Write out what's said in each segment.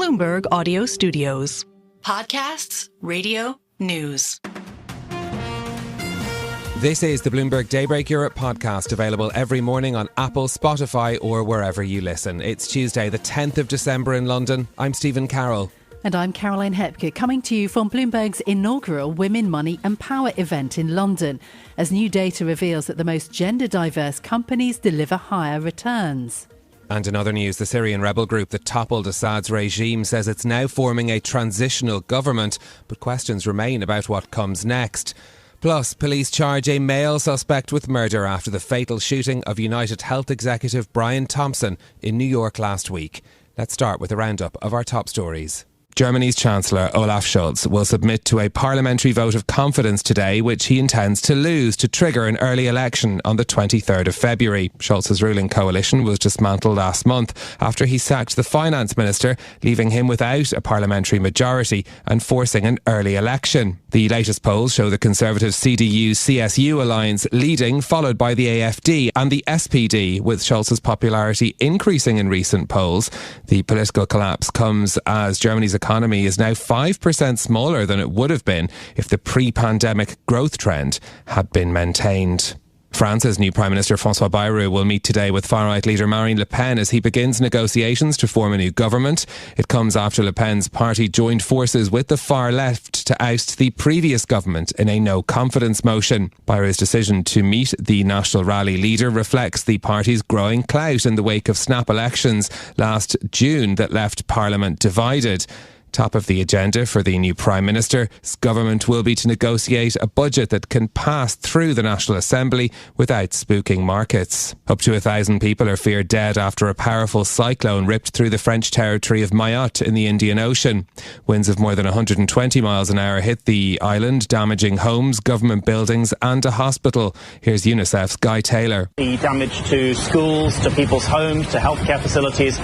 Bloomberg Audio Studios. Podcasts, radio, news. This is the Bloomberg Daybreak Europe podcast, available every morning on Apple, Spotify or wherever you listen. It's Tuesday, the 10th of December in London. I'm Stephen Carroll. And I'm Caroline Hepke, coming to you from Bloomberg's inaugural Women, Money and Power event in London, as new data reveals that the most gender-diverse companies deliver higher returns. And in other news, the Syrian rebel group that toppled Assad's regime says it's now forming a transitional government, but questions remain about what comes next. Plus, police charge a male suspect with murder after the fatal shooting of United Health executive Brian Thompson in New York last week. Let's start with a roundup of our top stories. Germany's Chancellor Olaf Scholz will submit to a parliamentary vote of confidence today, which he intends to lose to trigger an early election on the 23rd of February. Scholz's ruling coalition was dismantled last month after he sacked the finance minister, leaving him without a parliamentary majority and forcing an early election. The latest polls show the Conservative CDU-CSU alliance leading, followed by the AfD and the SPD, with Scholz's popularity increasing in recent polls. The political collapse comes as Germany's economy is now 5% smaller than it would have been if the pre-pandemic growth trend had been maintained. France's new Prime Minister Francois Bayrou will meet today with far-right leader Marine Le Pen as he begins negotiations to form a new government. It comes after Le Pen's party joined forces with the far left to oust the previous government in a no-confidence motion. Bayrou's decision to meet the National Rally leader reflects the party's growing clout in the wake of snap elections last June that left Parliament divided. Top of the agenda for the new Prime Minister's government will be to negotiate a budget that can pass through the National Assembly without spooking markets. Up to 1,000 people are feared dead after a powerful cyclone ripped through the French territory of Mayotte in the Indian Ocean. Winds of more than 120 miles an hour hit the island, damaging homes, government buildings and a hospital. Here's UNICEF's Guy Taylor. The damage to schools, to people's homes, to healthcare facilities.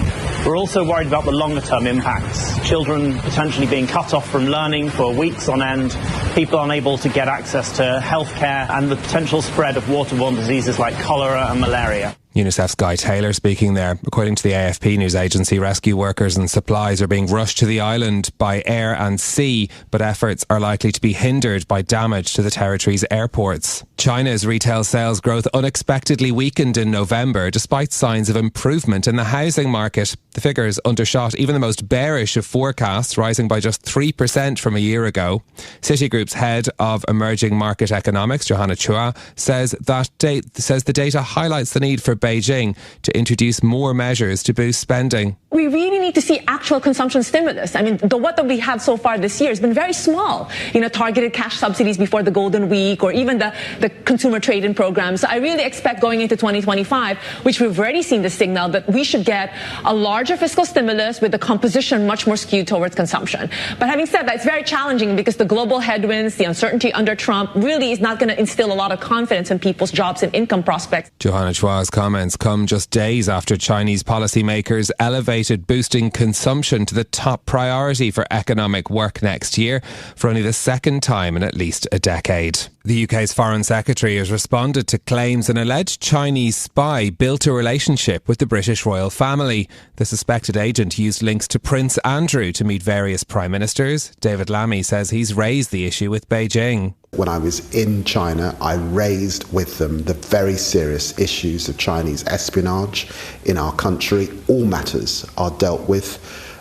We're also worried about the longer term impacts. Children potentially being cut off from learning for weeks on end, people unable to get access to healthcare, and the potential spread of waterborne diseases like cholera and malaria. UNICEF's Guy Taylor speaking there. According to the AFP news agency, rescue workers and supplies are being rushed to the island by air and sea, but efforts are likely to be hindered by damage to the territory's airports. China's retail sales growth unexpectedly weakened in November, despite signs of improvement in the housing market. The figures undershot even the most bearish of forecasts, rising by just 3% from a year ago. Citigroup's head of emerging market economics, Johanna Chua, says the data highlights the need for Beijing to introduce more measures to boost spending. We really need to see actual consumption stimulus. I mean, what we had so far this year has been very small. Targeted cash subsidies before the Golden Week or even the consumer trade-in programs. So I really expect going into 2025, which we've already seen the signal that we should get a larger fiscal stimulus with the composition much more skewed towards consumption. But having said that, it's very challenging because the global headwinds, the uncertainty under Trump really is not going to instill a lot of confidence in people's jobs and income prospects. Johanna Chua's comments come just days after Chinese policymakers elevated boosting consumption to the top priority for economic work next year for only the second time in at least a decade. The UK's Foreign Secretary has responded to claims an alleged Chinese spy built a relationship with the British royal family. The suspected agent used links to Prince Andrew to meet various prime ministers. David Lammy says he's raised the issue with Beijing. When I was in China, I raised with them the very serious issues of Chinese espionage in our country. All matters are dealt with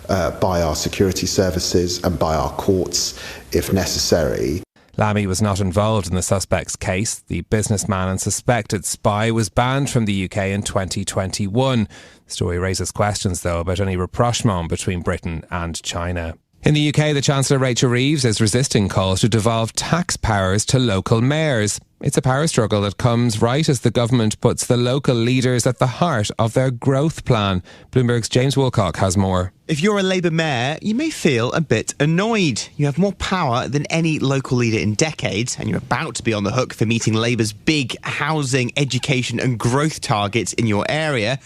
by our security services and by our courts if necessary. Lammy was not involved in the suspect's case. The businessman and suspected spy was banned from the UK in 2021. The story raises questions, though, about any rapprochement between Britain and China. In the UK, the Chancellor Rachel Reeves is resisting calls to devolve tax powers to local mayors. It's a power struggle that comes right as the government puts the local leaders at the heart of their growth plan. Bloomberg's James Woolcock has more. If you're a Labour mayor, you may feel a bit annoyed. You have more power than any local leader in decades, and you're about to be on the hook for meeting Labour's big housing, education and growth targets in your area.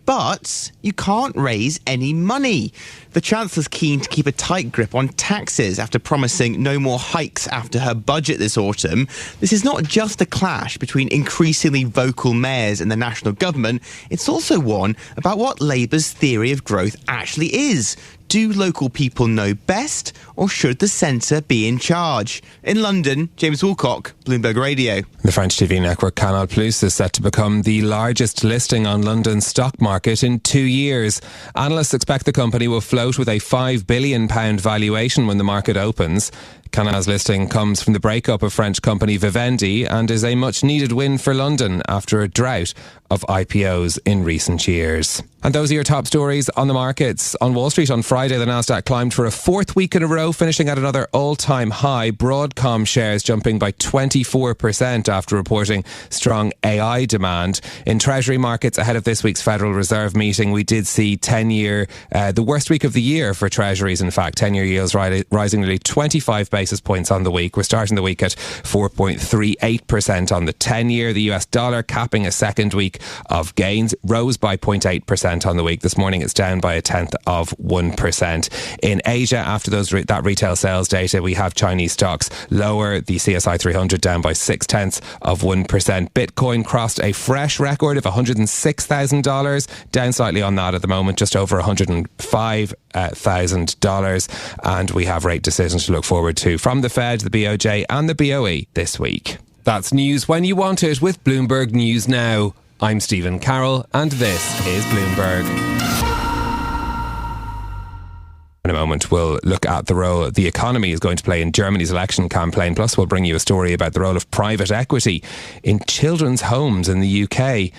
But you can't raise any money. The Chancellor's keen to keep a tight grip on taxes after promising no more hikes after her budget this autumn. This is not just a clash between increasingly vocal mayors and the national government. It's also one about what Labour's theory of growth actually is. do local people know best, or should the centre be in charge? In London, James Woolcock, Bloomberg Radio. The French TV network Canal is set to become the largest listing on London's stock market in 2 years. Analysts expect the company will float with a £5 billion valuation when the market opens. Canal's listing comes from the breakup of French company Vivendi and is a much-needed win for London after a drought of IPOs in recent years. And those are your top stories on the markets. On Wall Street on Friday, the Nasdaq climbed for a fourth week in a row, finishing at another all-time high. Broadcom shares jumping by 24% after reporting strong AI demand. In Treasury markets ahead of this week's Federal Reserve meeting, we did see 10-year, the worst week of the year for Treasuries, in fact. 10-year yields rising nearly 25 basis points on the week. We're starting the week at 4.38% on the 10-year. The US dollar capping a second week of gains, rose by 0.8% on the week. This morning it's down by 0.1%. In Asia, after that retail sales data, we have Chinese stocks lower. The CSI 300 down by 0.6%. Bitcoin crossed a fresh record of $106,000, down slightly on that at the moment, just over $105,000. And we have rate decisions to look forward to from the Fed, the BOJ and the BOE this week. That's news when you want it with Bloomberg News Now. I'm Stephen Carroll and this is Bloomberg. In a moment, we'll look at the role the economy is going to play in Germany's election campaign. Plus, we'll bring you a story about the role of private equity in children's homes in the UK.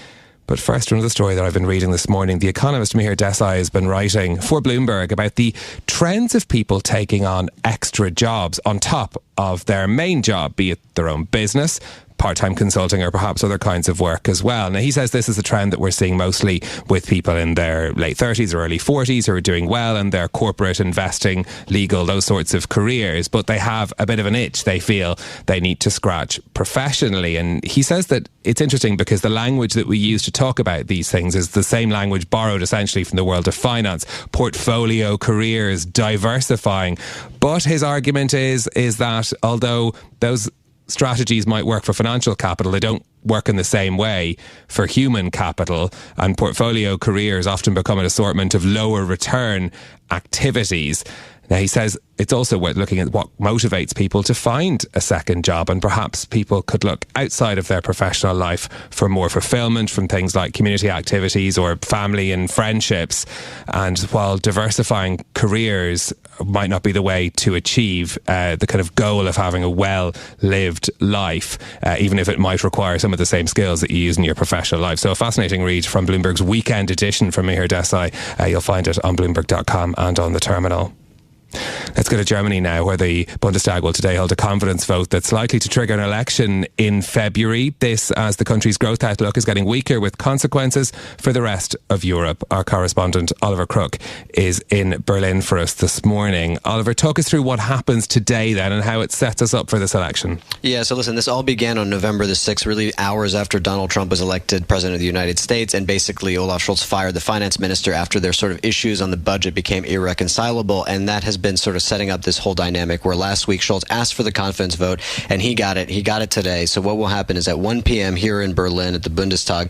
But first, another story that I've been reading this morning. The economist Mihir Desai has been writing for Bloomberg about the trends of people taking on extra jobs on top of their main job, be it their own business, part-time consulting or perhaps other kinds of work as well. Now, he says this is a trend that we're seeing mostly with people in their late 30s or early 40s who are doing well in their corporate, investing, legal, those sorts of careers, but they have a bit of an itch they feel they need to scratch professionally. And he says that it's interesting because the language that we use to talk about these things is the same language borrowed essentially from the world of finance: portfolio careers, diversifying. But his argument is that although those strategies might work for financial capital, they don't work in the same way for human capital, and portfolio careers often become an assortment of lower return activities. Now, he says it's also worth looking at what motivates people to find a second job, and perhaps people could look outside of their professional life for more fulfillment from things like community activities or family and friendships. And while diversifying careers might not be the way to achieve the kind of goal of having a well-lived life, even if it might require some of the same skills that you use in your professional life. So a fascinating read from Bloomberg's weekend edition from Mihir Desai. You'll find it on Bloomberg.com and on the terminal. Let's go to Germany now, where the Bundestag will today hold a confidence vote that's likely to trigger an election in February. This as the country's growth outlook is getting weaker, with consequences for the rest of Europe. Our correspondent Oliver Crook is in Berlin for us this morning. Oliver, talk us through what happens today then and how it sets us up for this election. Yeah, so listen, this all began on November the 6th, really hours after Donald Trump was elected president of the United States, and basically Olaf Scholz fired the finance minister after their sort of issues on the budget became irreconcilable, and that has been sort of setting up this whole dynamic where last week Scholz asked for the confidence vote and he got it today. So what will happen is at 1 p.m. here in Berlin at the Bundestag,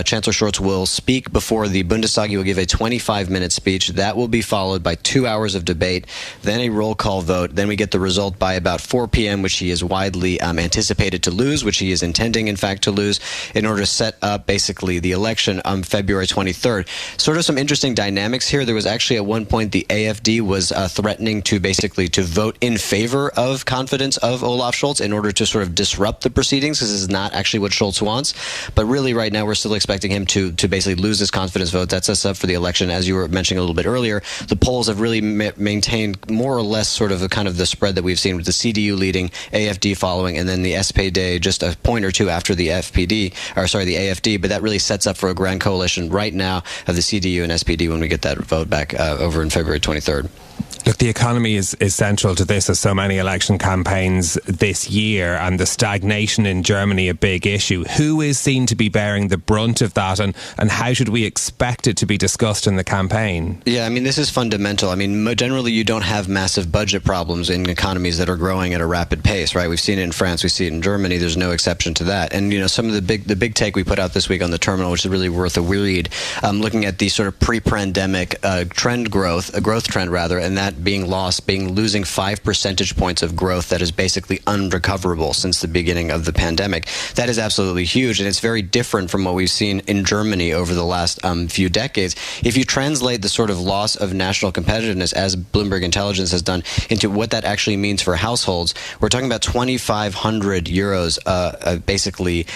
Chancellor Scholz will speak before the Bundestag. He will give a 25-minute speech. That will be followed by 2 hours of debate, then a roll call vote. Then we get the result by about 4 p.m., which he is widely anticipated to lose, which he is intending, in fact, to lose, in order to set up basically the election on February 23rd. Sort of some interesting dynamics here. There was actually at one point the AfD was threatening to basically to vote in favor of confidence of Olaf Scholz in order to sort of disrupt the proceedings, because this is not actually what Scholz wants. But really right now we're still expecting him to basically lose his confidence vote. That sets up for the election. As you were mentioning a little bit earlier, the polls have really maintained more or less sort of the spread that we've seen, with the CDU leading, AfD following, and then the SPD just a point or two after the AfD. But that really sets up for a grand coalition right now of the CDU and SPD when we get that vote back over in February 23rd. Look, the economy is central to this, as so many election campaigns this year, and the stagnation in Germany a big issue. Who is seen to be bearing the brunt of that, and how should we expect it to be discussed in the campaign? Yeah, I mean, this is fundamental. I mean, generally you don't have massive budget problems in economies that are growing at a rapid pace, right? We've seen it in France, we see it in Germany. There's no exception to that. And, some of the big take we put out this week on the Terminal, which is really worth a read, looking at the sort of pre-pandemic a growth trend rather, and that losing 5 percentage points of growth that is basically unrecoverable since the beginning of the pandemic. That is absolutely huge, and it's very different from what we've seen in Germany over the last few decades. If you translate the sort of loss of national competitiveness, as Bloomberg Intelligence has done, into what that actually means for households, we're talking about 2,500 euros basically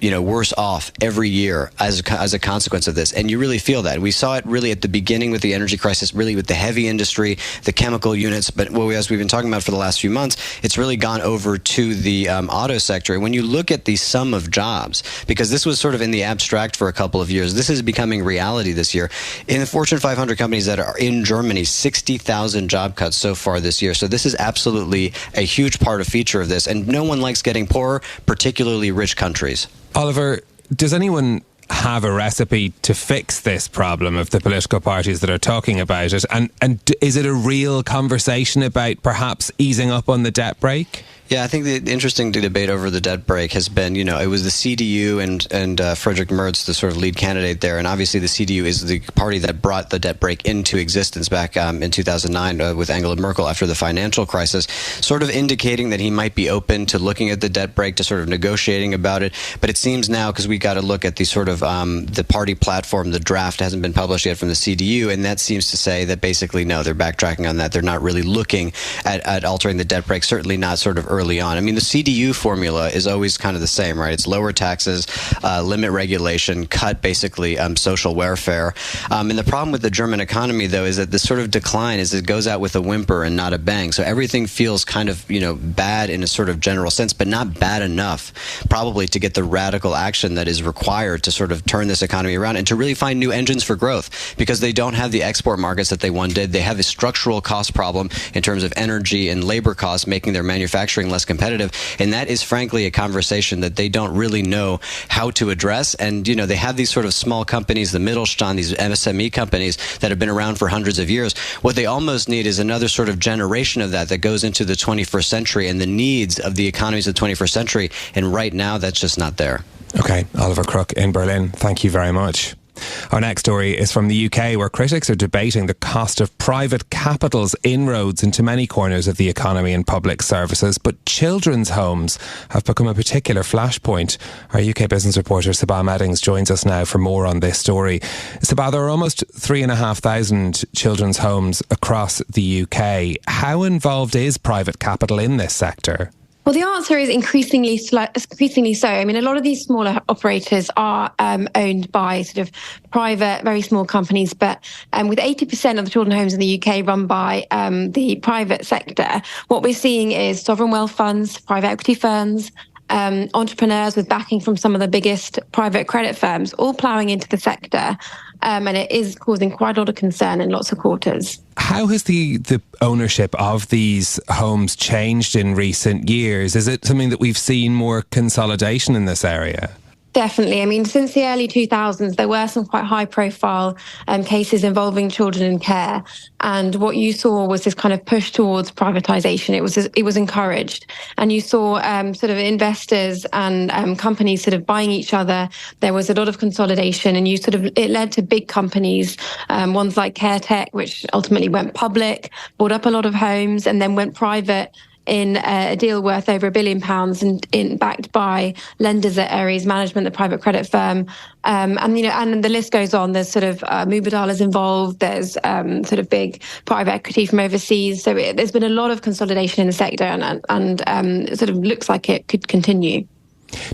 worse off every year as a consequence of this. And you really feel that. We saw it really at the beginning with the energy crisis, really with the heavy industry, the chemical units. But as we've been talking about for the last few months, it's really gone over to the auto sector. And when you look at the sum of jobs, because this was sort of in the abstract for a couple of years, this is becoming reality this year. In the Fortune 500 companies that are in Germany, 60,000 job cuts so far this year. So this is absolutely a huge feature of this. And no one likes getting poorer, particularly rich countries. Oliver, does anyone have a recipe to fix this problem of the political parties that are talking about it? And is it a real conversation about perhaps easing up on the debt brake? Yeah, I think the interesting debate over the debt brake has been, it was the CDU and Friedrich Merz, the sort of lead candidate there. And obviously the CDU is the party that brought the debt brake into existence back in 2009 with Angela Merkel after the financial crisis, sort of indicating that he might be open to looking at the debt brake, to sort of negotiating about it. But it seems now, because we got to look at the sort of the party platform, the draft hasn't been published yet from the CDU, and that seems to say that basically, no, they're backtracking on that. They're not really looking at altering the debt brake, certainly not sort of early on. I mean, the CDU formula is always kind of the same, right? It's lower taxes, limit regulation, cut basically social welfare. And the problem with the German economy, though, is that the sort of decline is it goes out with a whimper and not a bang. So everything feels kind of, bad in a sort of general sense, but not bad enough probably to get the radical action that is required to sort of turn this economy around and to really find new engines for growth, because they don't have the export markets that they once did. They have a structural cost problem in terms of energy and labor costs, making their manufacturing less competitive. And that is frankly a conversation that they don't really know how to address. And, they have these sort of small companies, the Mittelstand, these MSME companies that have been around for hundreds of years. What they almost need is another sort of generation of that goes into the 21st century and the needs of the economies of the 21st century. And right now, that's just not there. Okay, Oliver Crook in Berlin, thank you very much. Our next story is from the UK, where critics are debating the cost of private capital's inroads into many corners of the economy and public services, but children's homes have become a particular flashpoint. Our UK business reporter Sabah Meddings joins us now for more on this story. Sabah, there are almost 3,500 children's homes across the UK. How involved is private capital in this sector? Well, the answer is increasingly so. I mean, a lot of these smaller operators are owned by sort of private, very small companies, but with 80% of the children's homes in the UK run by the private sector, what we're seeing is sovereign wealth funds, private equity firms, entrepreneurs with backing from some of the biggest private credit firms, all ploughing into the sector. And it is causing quite a lot of concern in lots of quarters. How has the ownership of these homes changed in recent years? Is it something that we've seen more consolidation in this area? Definitely. I mean, since the early 2000s, there were some quite high-profile cases involving children in care. And what you saw was this kind of push towards privatisation. It was encouraged. And you saw sort of investors and companies sort of buying each other. There was a lot of consolidation, and it led to big companies, ones like CareTech, which ultimately went public, bought up a lot of homes, and then went private in a deal worth over £1 billion and backed by lenders at Ares Management, the private credit firm. And the list goes on. There's sort of Mubadala's involved. There's sort of big private equity from overseas. So there's been a lot of consolidation in the sector, and it sort of looks like it could continue.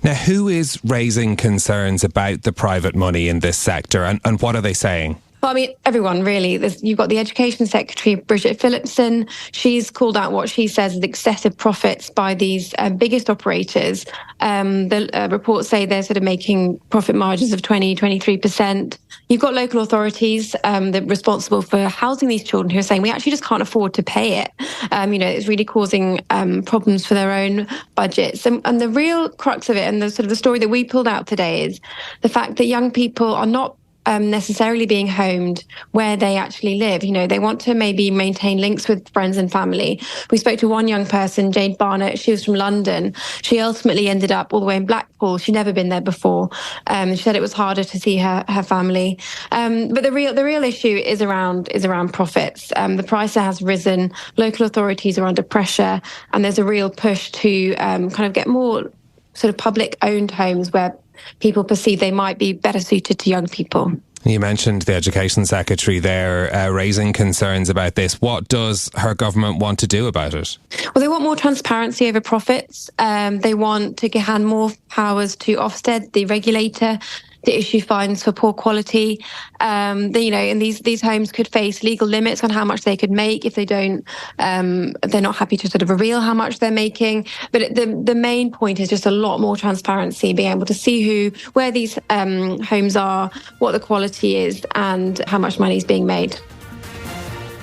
Now, who is raising concerns about the private money in this sector, and what are they saying? Well, I mean, everyone really. You've got the Education Secretary, Bridget Phillipson. She's called out what she says is excessive profits by these biggest operators. The reports say they're sort of making profit margins of 23%. You've got local authorities that are responsible for housing these children who are saying we actually just can't afford to pay it. It's really causing problems for their own budgets. And the real crux of it, and the sort of the story that we pulled out today, is the fact that young people are not necessarily being homed where they actually live. They want to maybe maintain links with friends and family. We spoke to one young person, Jade Barnett. She was from London. She ultimately ended up all the way in Blackpool. She'd never been there before. She said it was harder to see her family. But the real issue is around profits. The price has risen. Local authorities are under pressure, and there's a real push to kind of get more sort of public-owned homes where people perceive they might be better suited to young people. You mentioned the Education Secretary there raising concerns about this. What does her government want to do about it? Well, they want more transparency over profits. They want to hand more powers to Ofsted, the regulator, to issue fines for poor quality. And these homes could face legal limits on how much they could make if they don't. They're not happy to sort of reveal how much they're making. But the main point is just a lot more transparency, being able to see where these homes are, what the quality is, and how much money is being made.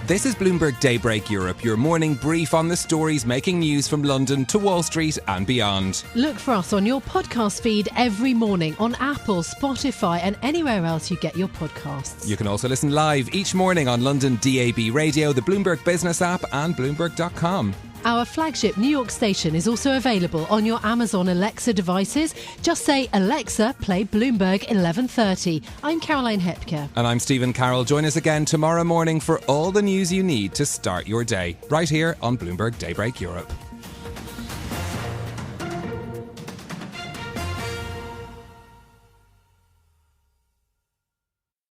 This is Bloomberg Daybreak Europe, your morning brief on the stories making news from London to Wall Street and beyond. Look for us on your podcast feed every morning on Apple, Spotify and anywhere else you get your podcasts. You can also listen live each morning on London DAB Radio, the Bloomberg Business app and Bloomberg.com. Our flagship New York station is also available on your Amazon Alexa devices. Just say, Alexa, play Bloomberg 1130. I'm Caroline Hepker. And I'm Stephen Carroll. Join us again tomorrow morning for all the news you need to start your day, right here on Bloomberg Daybreak Europe.